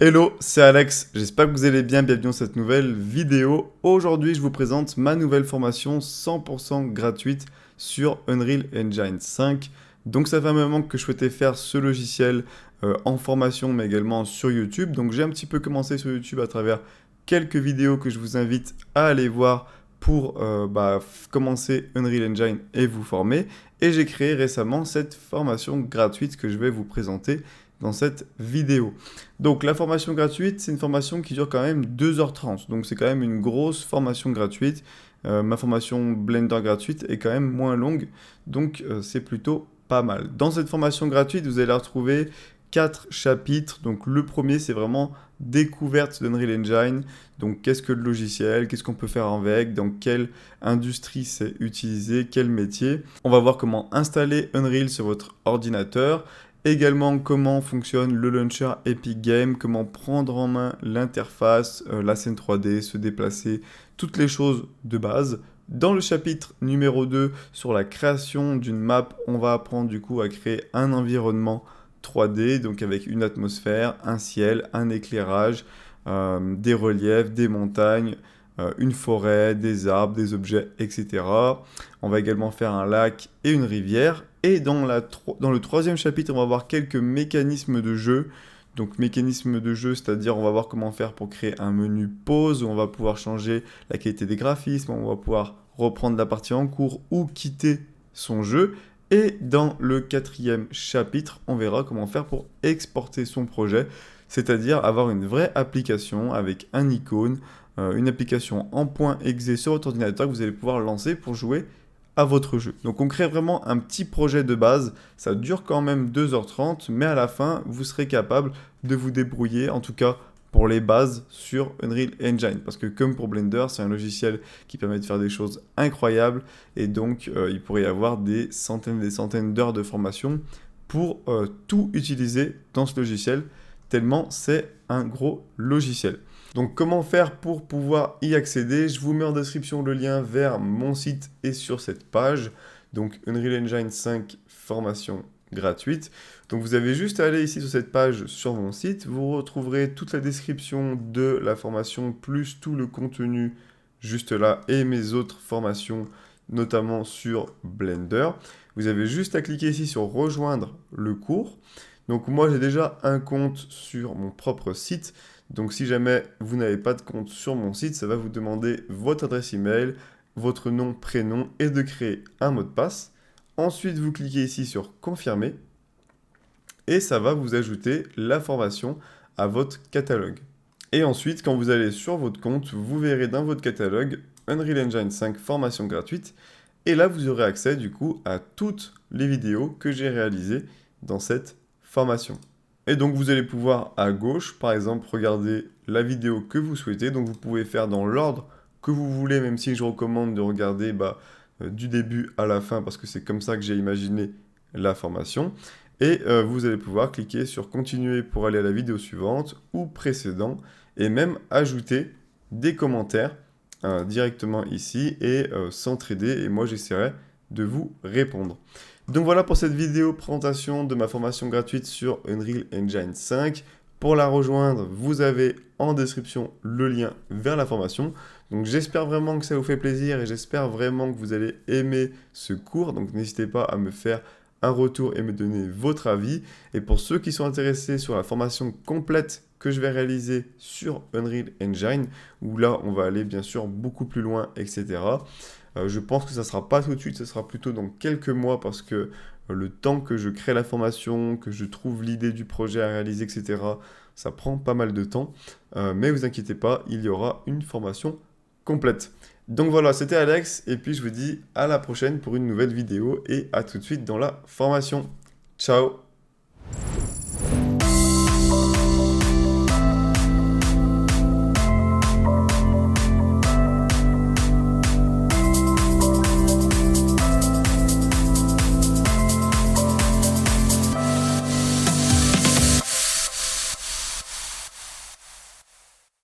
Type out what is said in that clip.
Hello, c'est Alex, j'espère que vous allez bien, bienvenue dans cette nouvelle vidéo. Aujourd'hui, je vous présente ma nouvelle formation 100% gratuite sur Unreal Engine 5. Donc ça fait un moment que je souhaitais faire ce logiciel en formation, mais également sur YouTube. Donc j'ai un petit peu commencé sur YouTube à travers quelques vidéos que je vous invite à aller voir pour commencer Unreal Engine et vous former. Et j'ai créé récemment cette formation gratuite que je vais vous présenter dans cette vidéo. Donc la formation gratuite, c'est une formation qui dure quand même 2h30. Donc c'est quand même une grosse formation gratuite. Ma formation Blender gratuite est quand même moins longue. Donc c'est plutôt pas mal. Dans cette formation gratuite, vous allez retrouver 4 chapitres. Donc le premier, c'est vraiment découverte d'Unreal Engine. Donc qu'est-ce que le logiciel, qu'est-ce qu'on peut faire avec, dans quelle industrie c'est utilisé, quel métier. On va voir comment installer Unreal sur votre ordinateur. Également, comment fonctionne le launcher Epic Games, comment prendre en main l'interface, la scène 3D, se déplacer, toutes les choses de base. Dans le chapitre numéro 2, sur la création d'une map, on va apprendre du coup à créer un environnement 3D, donc avec une atmosphère, un ciel, un éclairage, des reliefs, des montagnes, une forêt, des arbres, des objets, etc. On va également faire un lac et une rivière. Et dans le troisième chapitre, on va voir quelques mécanismes de jeu. Donc mécanismes de jeu, c'est-à-dire on va voir comment faire pour créer un menu pause, où on va pouvoir changer la qualité des graphismes, on va pouvoir reprendre la partie en cours ou quitter son jeu. Et dans le quatrième chapitre, on verra comment faire pour exporter son projet, c'est-à-dire avoir une vraie application avec un icône, une application en point .exe sur votre ordinateur que vous allez pouvoir lancer pour jouer à votre jeu. Donc on crée vraiment un petit projet de base, ça dure quand même 2h30, mais à la fin, vous serez capable de vous débrouiller, en tout cas pour les bases sur Unreal Engine. Parce que comme pour Blender, c'est un logiciel qui permet de faire des choses incroyables, et donc il pourrait y avoir des centaines d'heures de formation pour tout utiliser dans ce logiciel, tellement c'est un gros logiciel. Donc comment faire pour pouvoir y accéder? Je vous mets en description le lien vers mon site et sur cette page. Donc Unreal Engine 5 formation gratuite. Donc vous avez juste à aller ici sur cette page sur mon site. Vous retrouverez toute la description de la formation plus tout le contenu juste là et mes autres formations notamment sur Blender. Vous avez juste à cliquer ici sur rejoindre le cours. Donc moi j'ai déjà un compte sur mon propre site. Donc si jamais vous n'avez pas de compte sur mon site, ça va vous demander votre adresse email, votre nom, prénom et de créer un mot de passe. Ensuite, vous cliquez ici sur confirmer et ça va vous ajouter la formation à votre catalogue. Et ensuite, quand vous allez sur votre compte, vous verrez dans votre catalogue Unreal Engine 5 formation gratuite. Et là, vous aurez accès du coup à toutes les vidéos que j'ai réalisées dans cette formation. Et donc vous allez pouvoir à gauche, par exemple, regarder la vidéo que vous souhaitez. Donc vous pouvez faire dans l'ordre que vous voulez, même si je recommande de regarder du début à la fin, parce que c'est comme ça que j'ai imaginé la formation. Et vous allez pouvoir cliquer sur continuer pour aller à la vidéo suivante ou précédent, et même ajouter des commentaires directement ici et s'entraider. Et moi j'essaierai de vous répondre. Donc voilà pour cette vidéo présentation de ma formation gratuite sur Unreal Engine 5. Pour la rejoindre, vous avez en description le lien vers la formation. Donc j'espère vraiment que ça vous fait plaisir et j'espère vraiment que vous allez aimer ce cours. Donc n'hésitez pas à me faire un retour et me donner votre avis. Et pour ceux qui sont intéressés sur la formation complète que je vais réaliser sur Unreal Engine, où là on va aller bien sûr beaucoup plus loin, etc. Je pense que ça ne sera pas tout de suite, ça sera plutôt dans quelques mois parce que le temps que je crée la formation, que je trouve l'idée du projet à réaliser, etc., ça prend pas mal de temps. Mais vous inquiétez pas, il y aura une formation complète. Donc voilà, c'était Alex et puis je vous dis à la prochaine pour une nouvelle vidéo et à tout de suite dans la formation. Ciao!